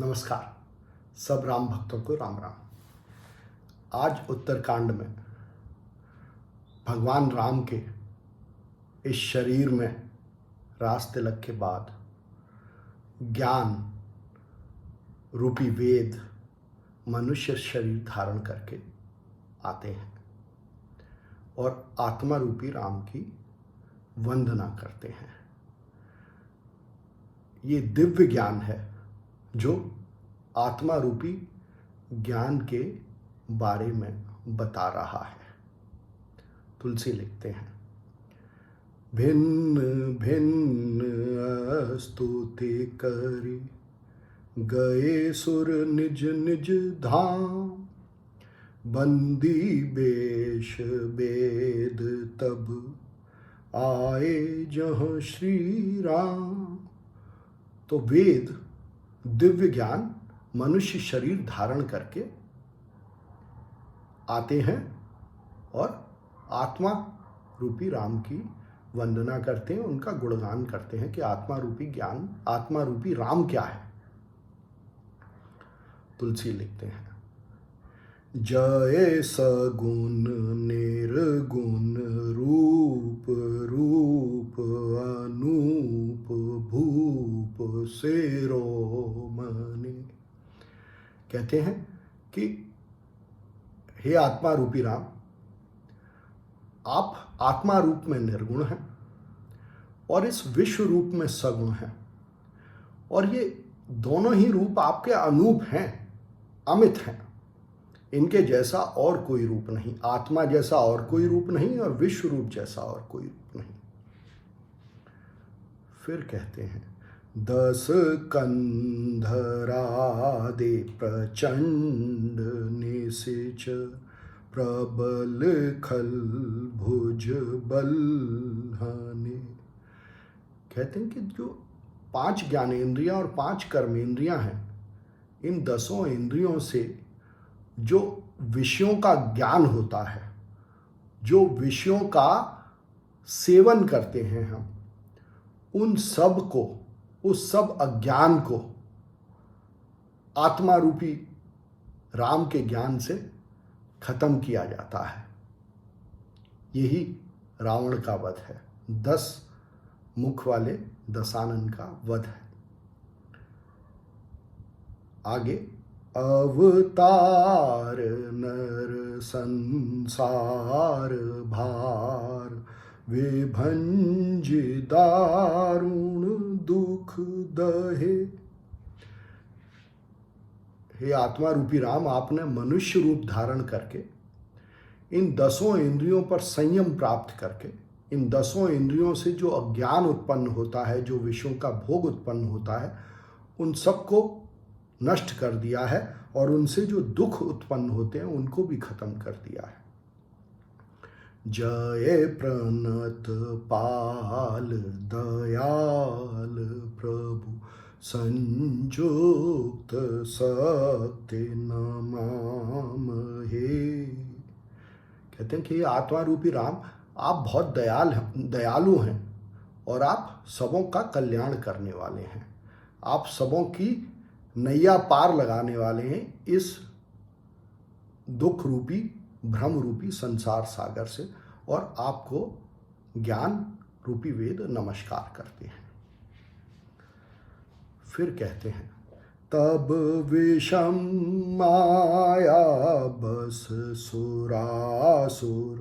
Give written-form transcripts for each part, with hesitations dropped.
नमस्कार। सब राम भक्तों को राम राम। आज उत्तरकांड में भगवान राम के इस शरीर में रास तिलक के बाद ज्ञान रूपी वेद मनुष्य शरीर धारण करके आते हैं और आत्मा रूपी राम की वंदना करते हैं। ये दिव्य ज्ञान है जो आत्मा रूपी ज्ञान के बारे में बता रहा है। तुलसी लिखते हैं, भिन्न भिन्न स्तुति करी गए सुर निज निज धाम, बंदी बेश वेद तब आए जहाँ श्री राम। तो वेद दिव्य ज्ञान मनुष्य शरीर धारण करके आते हैं और आत्मा रूपी राम की वंदना करते हैं, उनका गुणगान करते हैं कि आत्मा रूपी ज्ञान, आत्मा रूपी राम क्या है। तुलसी लिखते हैं, जय सगुण निर्गुण रूप रूप अनूप भूप शिरोमणि। कहते हैं कि हे आत्मा रूपी राम, आप आत्मा रूप में निर्गुण हैं और इस विश्व रूप में सगुण हैं, और ये दोनों ही रूप आपके अनूप हैं, अमित हैं। इनके जैसा और कोई रूप नहीं, आत्मा जैसा और कोई रूप नहीं और विश्व रूप जैसा और कोई रूप नहीं। फिर कहते हैं, दस कंधरादे प्रचंड निशिच प्रबल खल भुज बल्हाने। कहते हैं कि जो 5 ज्ञानेंद्रियां और 5 कर्मेंद्रियां हैं, इन 10 इंद्रियों से जो विषयों का ज्ञान होता है, जो विषयों का सेवन करते हैं हम, उन सब को, उस सब अज्ञान को आत्मा रूपी राम के ज्ञान से खत्म किया जाता है। यही रावण का वध है, 10 मुख वाले दशानन का वध है। आगे, अवतार नर संसार भार विभंज दारुण दुख दहे। हे आत्मा रूपी राम, आपने मनुष्य रूप धारण करके इन 10 इंद्रियों पर संयम प्राप्त करके, इन 10 इंद्रियों से जो अज्ञान उत्पन्न होता है, जो विषयों का भोग उत्पन्न होता है, उन सबको नष्ट कर दिया है और उनसे जो दुख उत्पन्न होते हैं उनको भी खत्म कर दिया है। जय प्रणत पाल दयाल प्रभु संयुक्त शक्ति नमामहे। कहते हैं कि आत्मा रूपी राम, आप बहुत दयालु हैं और आप सबों का कल्याण करने वाले हैं। आप सबों की नैया पार लगाने वाले हैं इस दुख रूपी भ्रम रूपी संसार सागर से, और आपको ज्ञान रूपी वेद नमस्कार करते हैं। फिर कहते हैं, तब विषम माया बस सुरासुर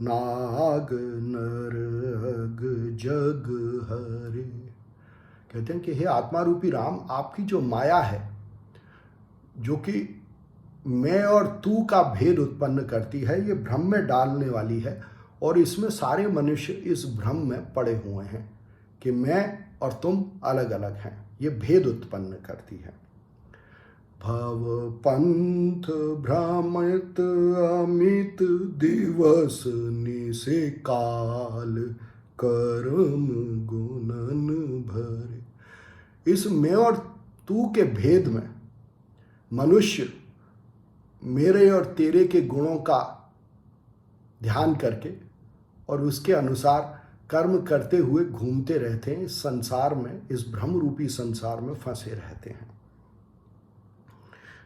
नाग नरग जग हरे। कहते हैं कि हे आत्मा रूपी राम, आपकी जो माया है, जो कि मैं और तू का भेद उत्पन्न करती है, ये भ्रम में डालने वाली है, और इसमें सारे मनुष्य इस भ्रम में पड़े हुए हैं कि मैं और तुम अलग अलग हैं। ये भेद उत्पन्न करती है। भव पंथ भ्रमित अमित दिवस निशे काल कर्म गुणन भरे। इस मैं और तू के भेद में मनुष्य मेरे और तेरे के गुणों का ध्यान करके और उसके अनुसार कर्म करते हुए घूमते रहते हैं, इस संसार में, इस भ्रम रूपी संसार में फंसे रहते हैं।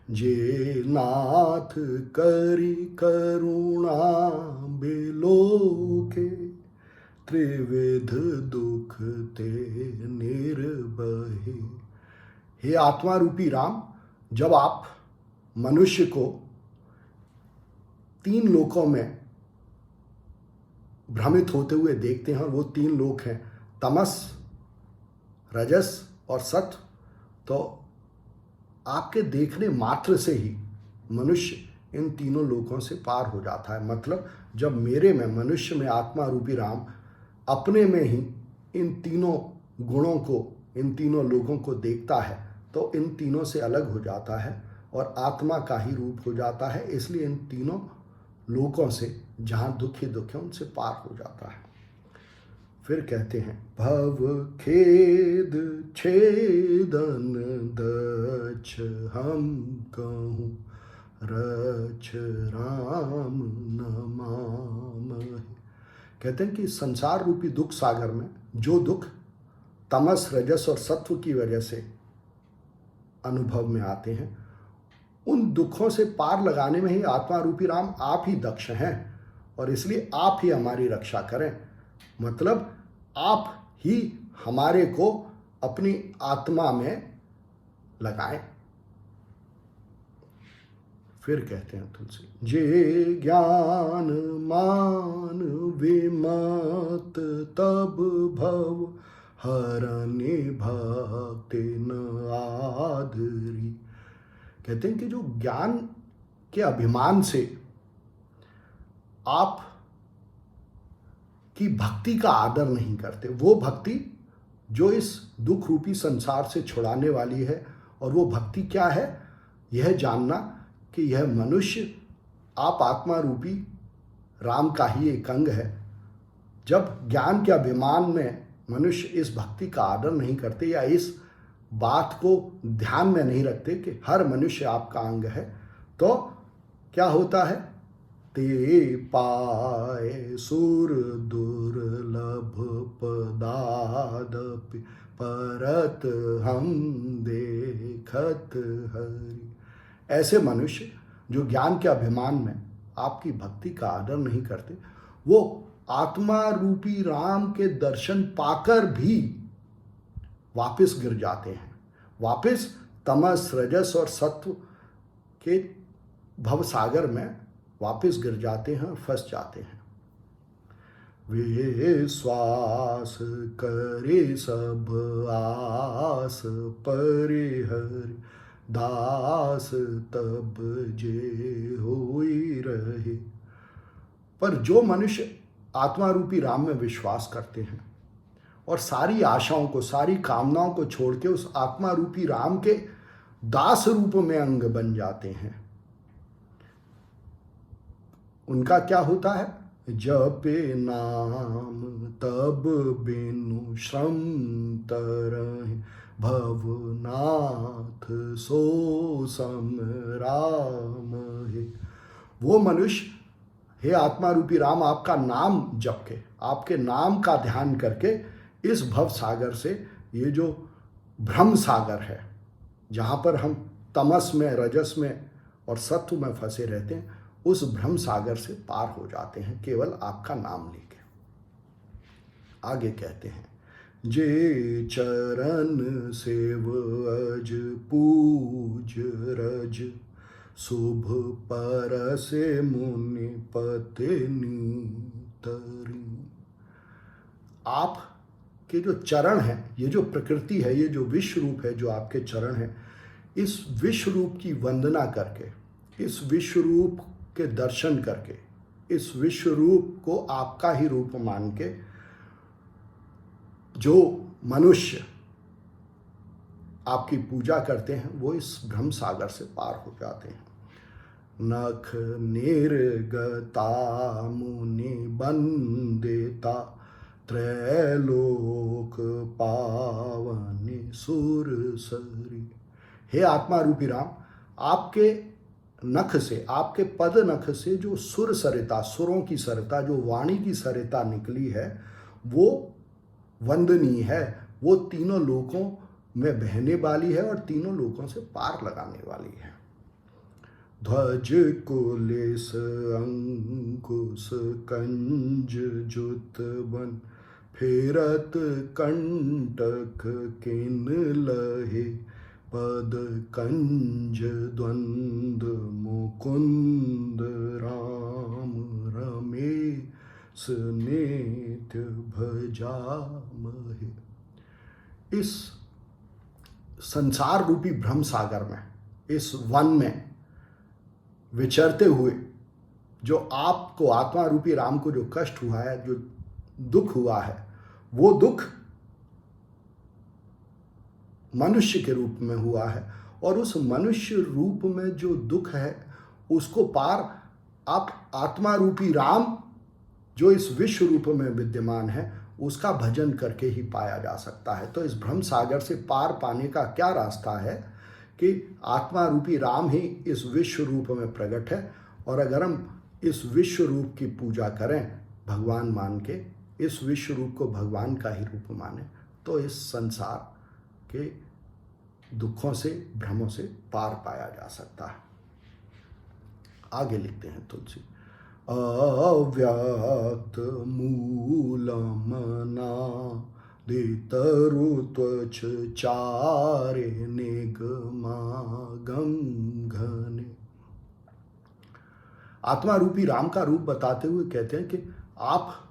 जे नाथ करी करुणा बिलोके, त्रिविध दुख ते निर्बहे। हे आत्मा रूपी राम, जब आप मनुष्य को 3 लोकों में भ्रमित होते हुए देखते हैं, और वो 3 लोक हैं तमस, रजस और सत्व, तो आपके देखने मात्र से ही मनुष्य इन तीनों लोकों से पार हो जाता है। मतलब जब मेरे में, मनुष्य में आत्मा रूपी राम अपने में ही इन तीनों गुणों को, इन तीनों लोगों को देखता है, तो इन तीनों से अलग हो जाता है और आत्मा का ही रूप हो जाता है। इसलिए इन तीनों लोकों से जहाँ दुख ही दुख है उनसे पार हो जाता है। फिर कहते हैं, भव खेद छेदन दक्ष हम कहूँ, रक्ष राम नमामहि। कहते हैं कि संसार रूपी दुख सागर में जो दुख तमस, रजस और सत्व की वजह से अनुभव में आते हैं, उन दुखों से पार लगाने में ही आत्मा रूपी राम आप ही दक्ष हैं, और इसलिए आप ही हमारी रक्षा करें। मतलब आप ही हमारे को अपनी आत्मा में लगाएं। फिर कहते हैं तुलसी, जे ज्ञान मान विमत तब भव, हरनि भक्ति न आदरी। कहते हैं कि जो ज्ञान के अभिमान से आप की भक्ति का आदर नहीं करते, वो भक्ति जो इस दुख रूपी संसार से छुड़ाने वाली है। और वो भक्ति क्या है? यह जानना कि यह मनुष्य आप आत्मा रूपी राम का ही एक अंग है। जब ज्ञान के अभिमान में मनुष्य इस भक्ति का आदर नहीं करते या इस बात को ध्यान में नहीं रखते कि हर मनुष्य आपका अंग है, तो क्या होता है? ते पाए सुर दुर्लभ पदादपि, परत हम देखत हरि। ऐसे मनुष्य जो ज्ञान के अभिमान में आपकी भक्ति का आदर नहीं करते, वो आत्मा रूपी राम के दर्शन पाकर भी वापस गिर जाते हैं, वापस तमस, रजस और सत्व के भवसागर में वापस गिर जाते हैं, फंस जाते हैं। विश्वास करे सब आस परिहर, दास तब जे होई रहे। पर जो मनुष्य आत्मा रूपी राम में विश्वास करते हैं और सारी आशाओं को, सारी कामनाओं को छोड़ के उस आत्मा रूपी राम के दास रूप में अंग बन जाते हैं, उनका क्या होता है? जपे नाम तब बिनु श्रम तरहि, भवनाथ सो सम राम है। वो मनुष्य, हे आत्मा रूपी राम, आपका नाम जप के, आपके नाम का ध्यान करके इस भव सागर से, ये जो भ्रम सागर है जहाँ पर हम तमस में, रजस में और सत्व में फंसे रहते हैं, उस भ्रम सागर से पार हो जाते हैं केवल आपका नाम लेके। आगे कहते हैं, जे चरण सेव अज पूज रज, शुभ परसे मुनि पत्नी तरी। आप के जो चरण हैं, ये जो प्रकृति है, ये जो विश्व रूप है, जो आपके चरण हैं, इस विश्व रूप की वंदना करके, इस विश्व रूप के दर्शन करके, इस विश्व रूप को आपका ही रूप मान के जो मनुष्य आपकी पूजा करते हैं, वो इस भ्रम सागर से पार हो जाते हैं। नख निर्गता मुनि बंदिता, त्रैलोक पावनी सुरसरी। हे आत्मा रूपी राम, आपके नख से, आपके पद नख से जो सुर सरिता, सुरों की सरिता, जो वाणी की सरिता निकली है, वो वंदनीय है। वो तीनों लोकों में बहने वाली है और तीनों लोकों से पार लगाने वाली है। ध्वज कुलेस अंकुश कंज जुत बन, फेरत कंटक किन लहे, पद कंज द्वंद मुकुंद राम, रमेश नित्य भजामहे। इस संसार रूपी भ्रम सागर में, इस वन में विचरते हुए जो आपको, आत्मा रूपी राम को जो कष्ट हुआ है, जो दुख हुआ है, वो दुख मनुष्य के रूप में हुआ है। और उस मनुष्य रूप में जो दुख है उसको पार आप आत्मा रूपी राम जो इस विश्व रूप में विद्यमान है उसका भजन करके ही पाया जा सकता है। तो इस भ्रम सागर से पार पाने का क्या रास्ता है कि आत्मा रूपी राम ही इस विश्व रूप में प्रकट है। और अगर हम इस विश्व रूप की पूजा करें भगवान मान के, इस विश्व रूप को भगवान का ही रूप माने, तो इस संसार के दुखों से, भ्रमों से पार पाया जा सकता है। आगे लिखते हैं तुलसी, अव्यक्त मूलमना दितरु त्वच चारे निगमागम घने। आत्मा रूपी राम का रूप बताते हुए कहते हैं कि आप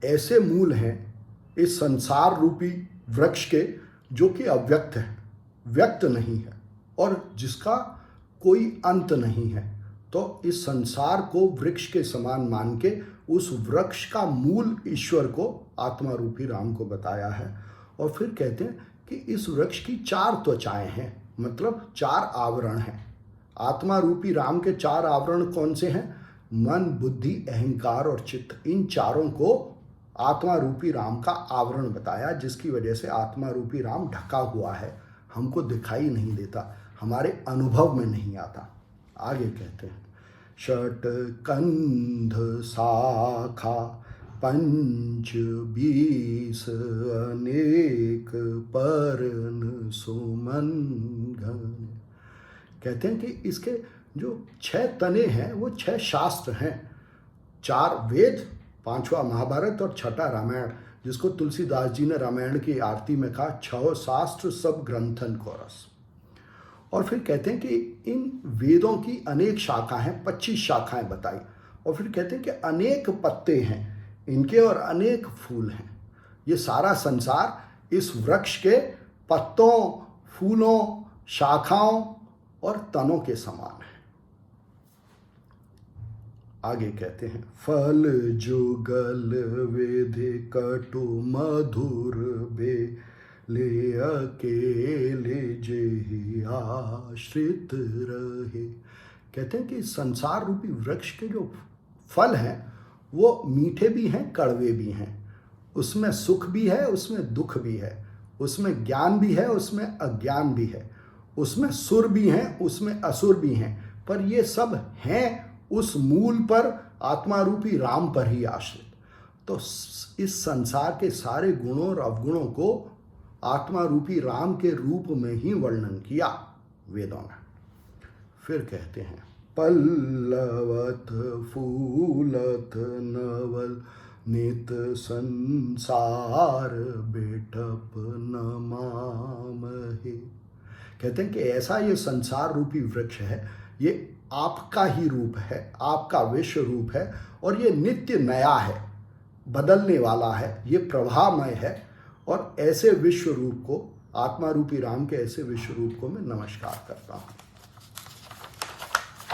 ऐसे मूल हैं इस संसार रूपी वृक्ष के जो कि अव्यक्त है, व्यक्त नहीं है और जिसका कोई अंत नहीं है। तो इस संसार को वृक्ष के समान मान के उस वृक्ष का मूल ईश्वर को, आत्मा रूपी राम को बताया है। और फिर कहते हैं कि इस वृक्ष की 4 त्वचाएं हैं, मतलब 4 आवरण हैं। आत्मा रूपी राम के 4 आवरण कौन से हैं? मन, बुद्धि, अहंकार और चित्त। इन चारों को आत्मा रूपी राम का आवरण बताया, जिसकी वजह से आत्मा रूपी राम ढका हुआ है, हमको दिखाई नहीं देता, हमारे अनुभव में नहीं आता। आगे कहते हैं, षट कंध शाखा पंच 20 अनेक पर्न सुमन घन। कहते हैं कि इसके जो 6 तने हैं वो 6 शास्त्र हैं, 4 वेद, 5वां महाभारत और 6ठा रामायण, जिसको तुलसीदास जी ने रामायण की आरती में कहा 6 शास्त्र सब ग्रंथन को रस। और फिर कहते हैं कि इन वेदों की अनेक शाखा हैं, 25 शाखाएं बताई। और फिर कहते हैं कि अनेक पत्ते हैं इनके और अनेक फूल हैं। ये सारा संसार इस वृक्ष के पत्तों, फूलों, शाखाओं और तनों के समान है। आगे कहते हैं, फल जुगल वेदे कटु मधुर बे, ले अकेले जेहि आश्रित रहे। कहते हैं कि संसार रूपी वृक्ष के जो फल हैं वो मीठे भी हैं, कड़वे भी हैं, उसमें सुख भी है, उसमें दुख भी है, उसमें ज्ञान भी है, उसमें अज्ञान भी है, उसमें सुर भी हैं, उसमें असुर भी हैं, पर ये सब हैं उस मूल पर, आत्मा रूपी राम पर ही आश्रित। तो इस संसार के सारे गुणों और अवगुणों को आत्मा रूपी राम के रूप में ही वर्णन किया वेदों ने। फिर कहते हैं, पल्लवत फूलत नवल नित संसार बेटप नमामहे। कहते हैं कि ऐसा ये संसार रूपी वृक्ष है, ये आपका ही रूप है, आपका विश्व रूप है, और ये नित्य नया है, बदलने वाला है, ये प्रभामय है। और ऐसे विश्व रूप को, आत्मा रूपी राम के ऐसे विश्व रूप को मैं नमस्कार करता हूँ।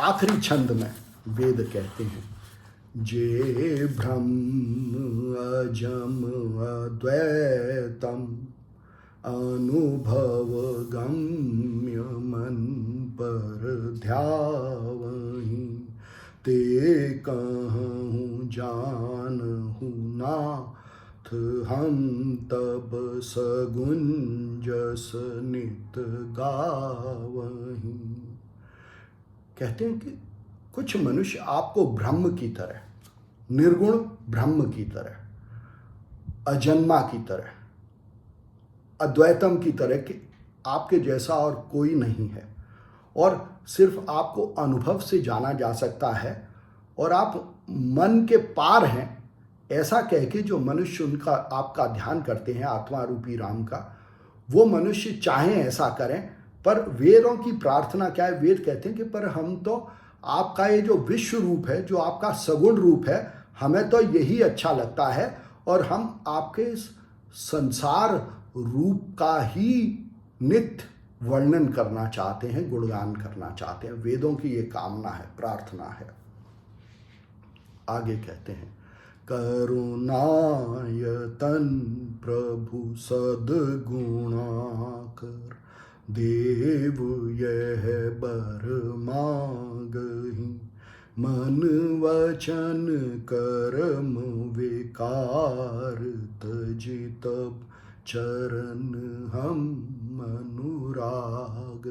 आखिरी छंद में वेद कहते हैं, जे ब्रह्म अजम अद्वैतम अनुभव गम्य मन पर ध्यावहीं, ते कहूँ जानहु नाथ हम तब सगुन जस नित गावहीं। कहते हैं कि कुछ मनुष्य आपको ब्रह्म की तरह, निर्गुण ब्रह्म की तरह, अजन्मा की तरह, अद्वैतम की तरह कि आपके जैसा और कोई नहीं है, और सिर्फ आपको अनुभव से जाना जा सकता है, और आप मन के पार हैं ऐसा कह के जो मनुष्य उनका आपका ध्यान करते हैं आत्मा रूपी राम का, वो मनुष्य चाहें ऐसा करें। पर वेदों की प्रार्थना क्या है? वेद कहते हैं कि पर हम तो आपका ये जो विश्व रूप है, जो आपका सगुण रूप है, हमें तो यही अच्छा लगता है, और हम आपके इस संसार रूप का ही नित्य वर्णन करना चाहते हैं, गुणगान करना चाहते हैं। वेदों की ये कामना है, प्रार्थना है। आगे कहते हैं, करुणायतन प्रभु सद्गुणाकर, देव यह बर मांगहि, मन वचन कर्म विकार, तजि तब चरण हम अनुराग।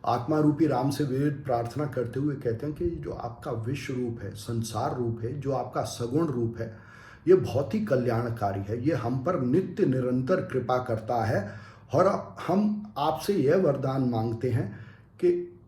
आत्मा रूपी राम से वेद प्रार्थना करते हुए कहते हैं कि जो आपका विश्व रूप है, संसार रूप है, जो आपका सगुण रूप है, ये बहुत ही कल्याणकारी है। ये हम पर नित्य निरंतर कृपा करता है, और हम आपसे यह वरदान मांगते हैं कि,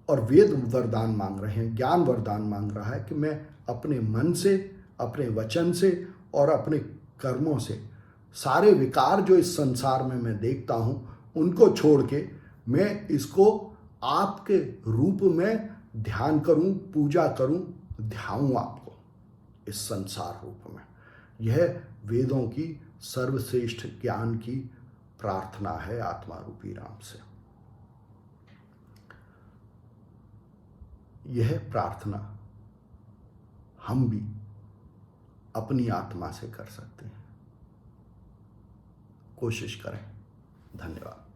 और वेद वरदान मांग रहे हैं, ज्ञान वरदान मांग रहा है कि मैं अपने मन से, अपने वचन से और अपने कर्मों से सारे विकार जो इस संसार में मैं देखता हूँ उनको छोड़ के मैं इसको आपके रूप में ध्यान करूं, पूजा करूं, ध्याऊं आपको इस संसार रूप में। यह वेदों की सर्वश्रेष्ठ ज्ञान की प्रार्थना है आत्मा रूपी राम से। यह प्रार्थना हम भी अपनी आत्मा से कर सकते हैं। कोशिश करें। धन्यवाद।